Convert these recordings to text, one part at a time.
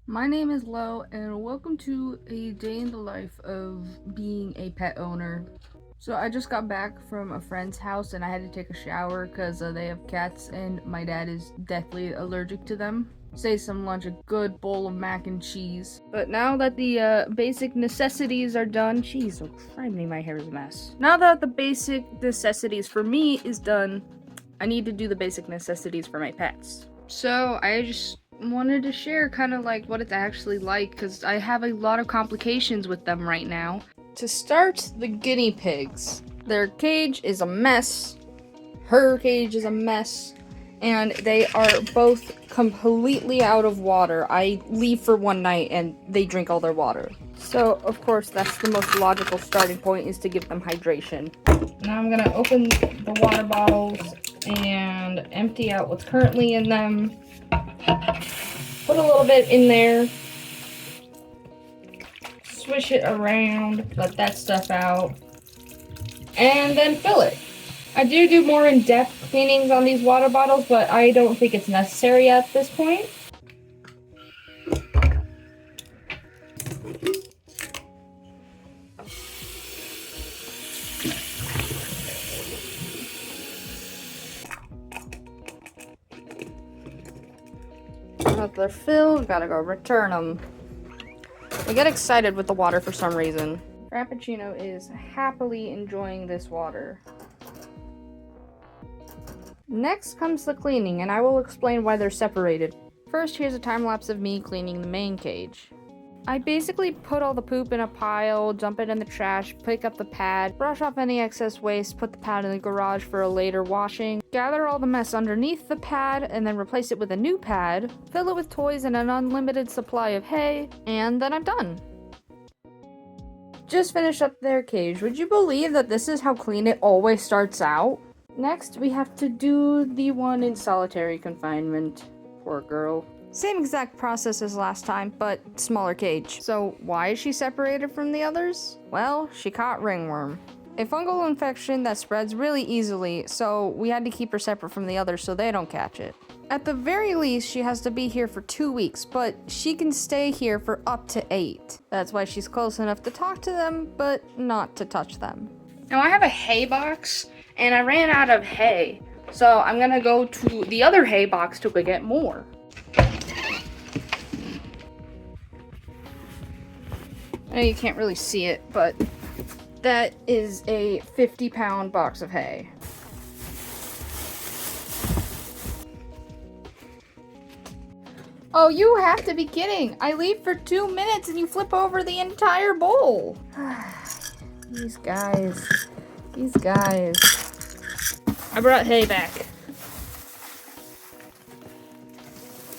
My name is Lo, and welcome to a day in the life of being a pet owner. So I just got back from a friend's house and I had to take a shower because they have cats and my dad is deathly allergic to them. Say some lunch, a good bowl of mac and cheese. But now that the basic necessities are done, jeez, oh, criminy, my hair is a mess. Now that the basic necessities for me is done, I need to do the basic necessities for my pets. So I just wanted to share kind of like what it's actually like because I have a lot of complications with them right now. To start, the guinea pigs. Their cage is a mess. Her cage is a mess. And they are both completely out of water. I leave for one night and they drink all their water. So, of course, that's the most logical starting point, is to give them hydration. Now I'm gonna open the water bottles and empty out what's currently in them. Put a little bit in there. Swish it around, let that stuff out, and then fill it. I do more in-depth cleanings on these water bottles, but I don't think it's necessary at this point. Now that they're filled, gotta go return them. I get excited with the water for some reason. Frappuccino is happily enjoying this water. Next comes the cleaning, and I will explain why they're separated. First, here's a time lapse of me cleaning the main cage. I basically put all the poop in a pile, dump it in the trash, pick up the pad, brush off any excess waste, put the pad in the garage for a later washing, gather all the mess underneath the pad, and then replace it with a new pad, fill it with toys and an unlimited supply of hay, and then I'm done. Just finished up their cage. Would you believe that this is how clean it always starts out? Next, we have to do the one in solitary confinement. Poor girl. Same exact process as last time, but smaller cage. So why is she separated from the others? Well, she caught ringworm, a fungal infection that spreads really easily, so we had to keep her separate from the others so they don't catch it. At the very least, she has to be here for 2 weeks, but she can stay here for up to 8. That's why she's close enough to talk to them, but not to touch them. Now I have a hay box, and I ran out of hay, so I'm gonna go to the other hay box to go get more. I know you can't really see it, but that is a 50-pound box of hay. Oh, you have to be kidding! I leave for 2 minutes and you flip over the entire bowl! These guys. I brought hay back.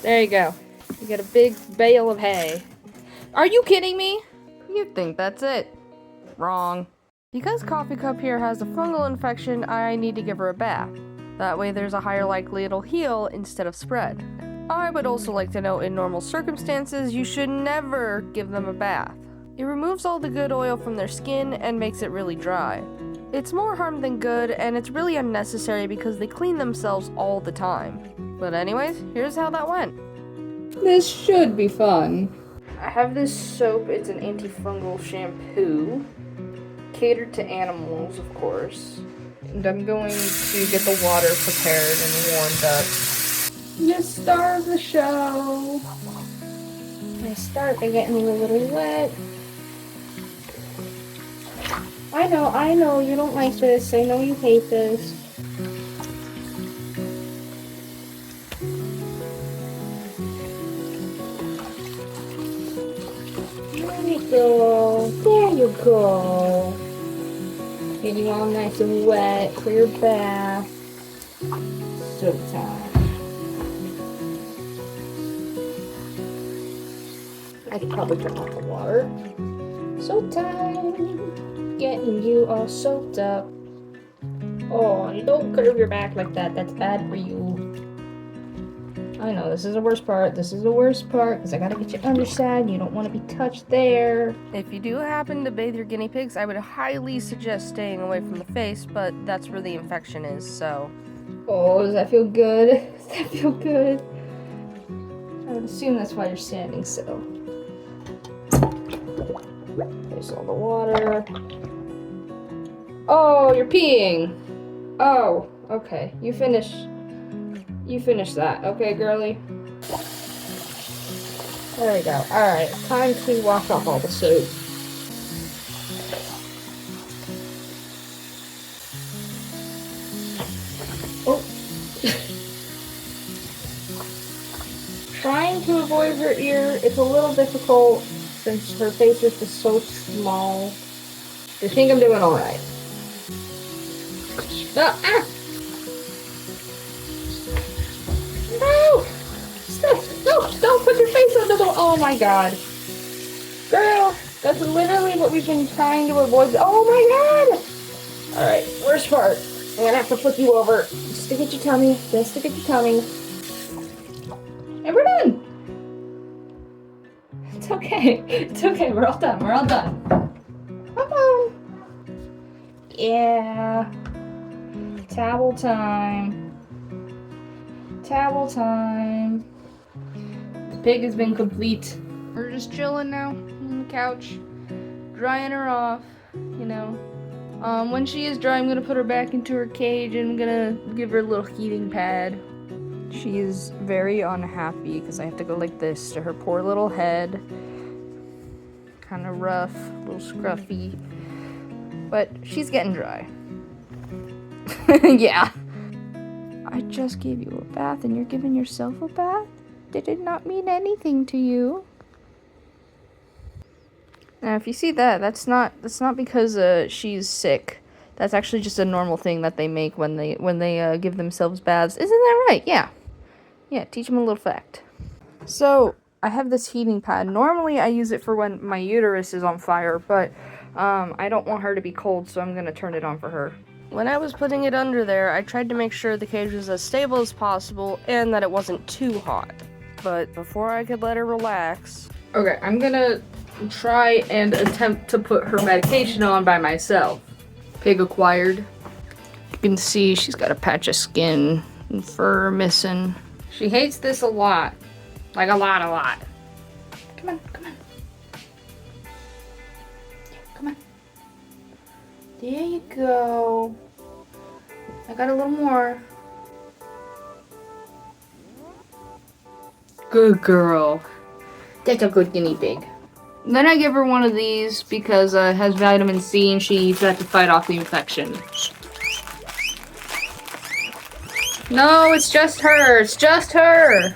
There you go. You get a big bale of hay. Are you kidding me? You'd think that's it. Wrong. Because Coffee Cup here has a fungal infection, I need to give her a bath. That way there's a higher likely it'll heal instead of spread. I would also like to note, in normal circumstances, you should never give them a bath. It removes all the good oil from their skin and makes it really dry. It's more harm than good, and it's really unnecessary because they clean themselves all the time. But anyways, here's how that went. This should be fun. I have this soap, it's an antifungal shampoo, catered to animals, of course. And I'm going to get the water prepared and warmed up. The star of the show. I start by getting a little wet. I know, you don't like this. I know you hate this. There you go. Get you all nice and wet for your bath. So time. I could probably turn off the water. Soap time. Getting you all soaked up. Oh, you don't curve your back like that. That's bad for you. I know, this is the worst part. Because I gotta get your underside. You don't want to be touched there. If you do happen to bathe your guinea pigs, I would highly suggest staying away from the face, but that's where the infection is, so. Oh, does that feel good? would assume that's why you're standing still. There's all the water. Oh, you're peeing. Oh, okay. You finish that. Okay, girly? There we go. Alright, time to wash off all the soap. Oh. Trying to avoid her ear. It's a little difficult since her face is just so small. I think I'm doing alright. Ah! No! Stop! No! Don't put your face on the door! Oh my god. Girl, that's literally what we've been trying to avoid. Oh my god! Alright, worst part. I'm gonna have to flip you over. Just to get your tummy. Just to get your tummy. And we're done! It's okay. It's okay. We're all done. We're all done. Come on. Yeah. Towel time. Towel time. The pig has been complete. We're just chilling now on the couch, drying her off, you know. When she is dry, I'm gonna put her back into her cage and I'm gonna give her a little heating pad. She is very unhappy because I have to go like this to her poor little head. Kind of rough, a little scruffy, but she's getting dry. Yeah. I just gave you a bath and you're giving yourself a bath? Did it not mean anything to you? Now, if you see that, that's not because she's sick. That's actually just a normal thing that they make when they give themselves baths. Isn't that right? Yeah. Yeah, teach them a little fact. So, I have this heating pad. Normally, I use it for when my uterus is on fire, but I don't want her to be cold, so I'm gonna turn it on for her. When I was putting it under there, I tried to make sure the cage was as stable as possible and that it wasn't too hot. But before I could let her relax... Okay, I'm gonna try and attempt to put her medication on by myself. Pig acquired. You can see she's got a patch of skin and fur missing. She hates this a lot. Like a lot. Come on. Come on. There you go. I got a little more. Good girl. That's a good guinea pig. Then I give her one of these because it has vitamin C and she needs that to fight off the infection. No, it's just her. It's just her.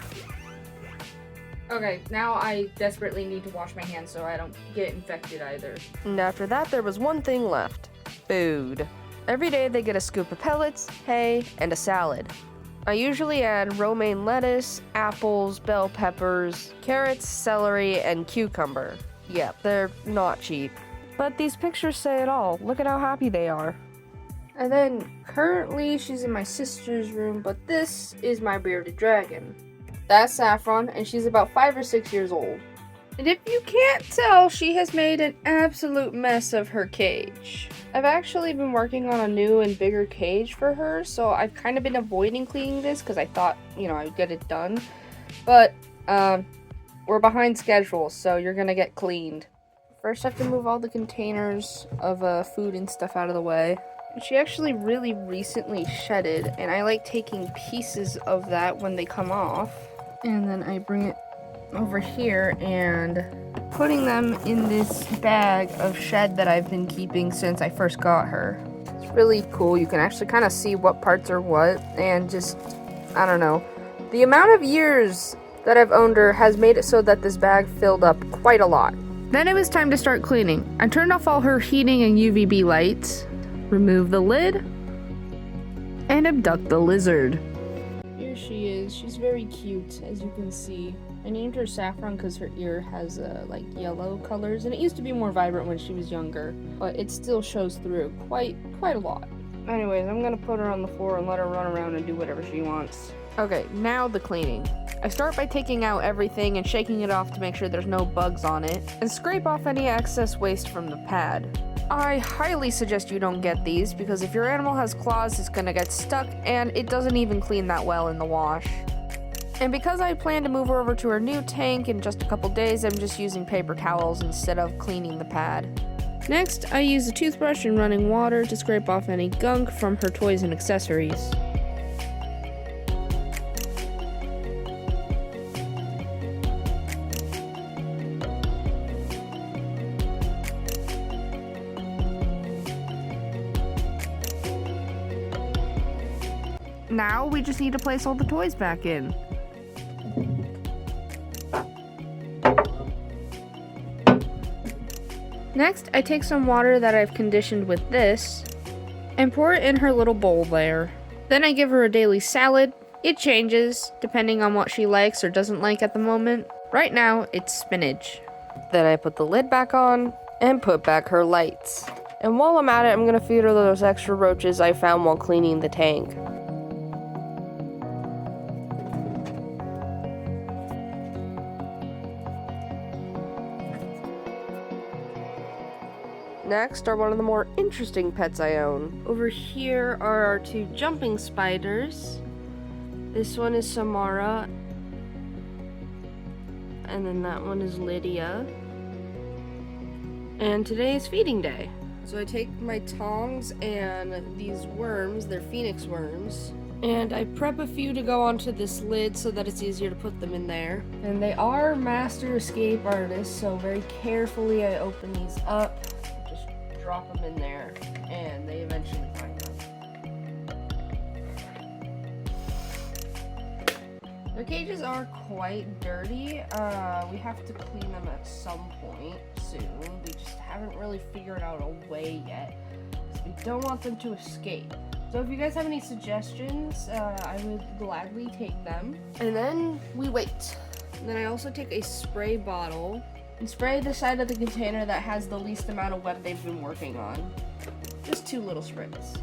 Okay, now I desperately need to wash my hands so I don't get infected either. And after that, there was one thing left. Food. Every day they get a scoop of pellets, hay, and a salad. I usually add romaine lettuce, apples, bell peppers, carrots, celery, and cucumber. Yep, they're not cheap. But these pictures say it all. Look at how happy they are. And then, currently, she's in my sister's room, but this is my bearded dragon. That's Saffron, and she's about 5 or 6 years old. And if you can't tell, she has made an absolute mess of her cage. I've actually been working on a new and bigger cage for her, so I've kind of been avoiding cleaning this because I thought, I'd get it done. But, we're behind schedule, so you're gonna get cleaned. First, I have to move all the containers of food and stuff out of the way. She actually really recently shedded, and I like taking pieces of that when they come off. And then I bring it over here and putting them in this bag of shed that I've been keeping since I first got her. It's really cool. You can actually kind of see what parts are what, and just, I don't know. The amount of years that I've owned her has made it so that this bag filled up quite a lot. Then it was time to start cleaning. I turned off all her heating and UVB lights, remove the lid, and abduct the lizard. Here she is. She's very cute, as you can see. I named her Saffron because her ear has like yellow colors, and it used to be more vibrant when she was younger, but it still shows through quite a lot. Anyways, I'm gonna put her on the floor and let her run around and do whatever she wants. Okay, now the cleaning. I start by taking out everything and shaking it off to make sure there's no bugs on it, and scrape off any excess waste from the pad. I highly suggest you don't get these, because if your animal has claws, it's gonna get stuck, and it doesn't even clean that well in the wash. And because I plan to move her over to her new tank in just a couple days, I'm just using paper towels instead of cleaning the pad. Next, I use a toothbrush and running water to scrape off any gunk from her toys and accessories. Now we just need to place all the toys back in. Next, I take some water that I've conditioned with this and pour it in her little bowl there. Then I give her a daily salad. It changes depending on what she likes or doesn't like at the moment. Right now, it's spinach. Then I put the lid back on and put back her lights. And while I'm at it, I'm gonna feed her those extra roaches I found while cleaning the tank. Next are one of the more interesting pets I own. Over here are our two jumping spiders. This one is Samara, and then that one is Lydia. And today is feeding day. So I take my tongs and these worms, they're phoenix worms, and I prep a few to go onto this lid so that it's easier to put them in there. And they are master escape artists, so very carefully I open these up. Drop them in there, and they eventually find them. Their cages are quite dirty. We have to clean them at some point soon. We just haven't really figured out a way yet, because we don't want them to escape. So if you guys have any suggestions, I would gladly take them. And then we wait. And then I also take a spray bottle and spray the side of the container that has the least amount of web they've been working on. Just 2 little sprays.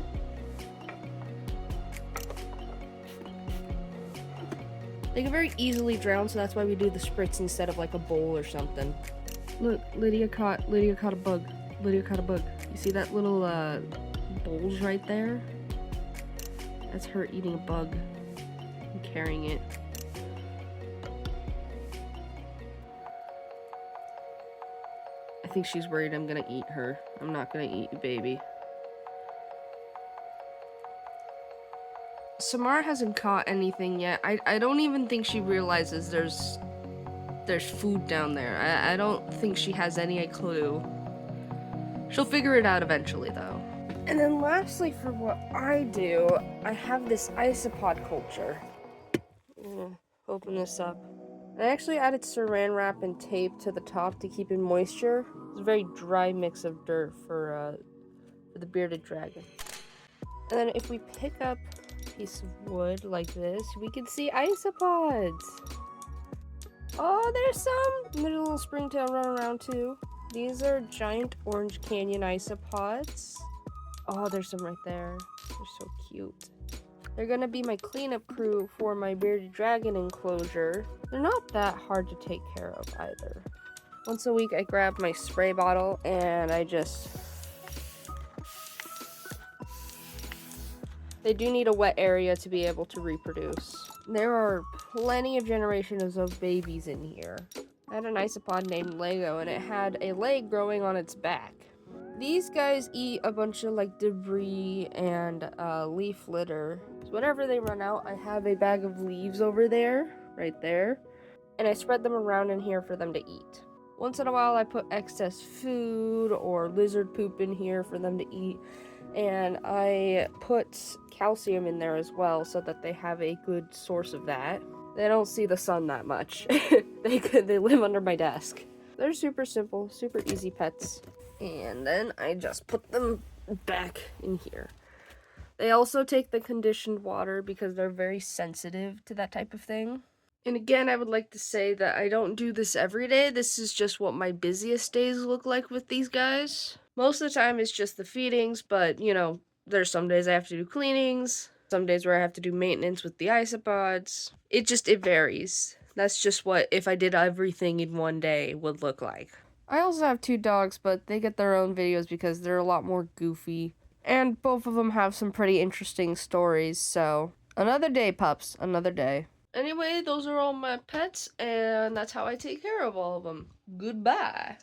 They can very easily drown, so that's why we do the spritz instead of like a bowl or something. Look, Lydia caught a bug. Lydia caught a bug. You see that little bulge right there? That's her eating a bug and carrying it. I think she's worried I'm gonna eat her. I'm not gonna eat you, baby. Samara hasn't caught anything yet. I don't even think she realizes there's food down there. I don't think she has any clue. She'll figure it out eventually, though. And then lastly, for what I do, I have this isopod culture. Open this up. I actually added saran wrap and tape to the top to keep in moisture. It's a very dry mix of dirt for the bearded dragon. And then if we pick up a piece of wood like this, we can see isopods. Oh, there's some! And there's a little springtail running around too. These are giant orange canyon isopods. Oh, there's some right there. They're so cute. They're gonna be my cleanup crew for my bearded dragon enclosure. They're not that hard to take care of either. Once a week I grab my spray bottle and they do need a wet area to be able to reproduce. There are plenty of generations of babies in here. I had an isopod named Lego and it had a leg growing on its back. These guys eat a bunch of like debris and leaf litter. So whenever they run out, I have a bag of leaves over there, right there, and I spread them around in here for them to eat. Once in a while, I put excess food or lizard poop in here for them to eat, and I put calcium in there as well so that they have a good source of that. They don't see the sun that much. They live under my desk. They're super simple, super easy pets. And then I just put them back in here. They also take the conditioned water because they're very sensitive to that type of thing. And again, I would like to say that I don't do this every day. This is just what my busiest days look like with these guys. Most of the time it's just the feedings, but you know, there's some days I have to do cleanings, some days where I have to do maintenance with the isopods. It varies. That's just what, if I did everything in one day, would look like. I also have 2 dogs, but they get their own videos because they're a lot more goofy. And both of them have some pretty interesting stories, so another day, pups, another day. Anyway, those are all my pets, and that's how I take care of all of them. Goodbye.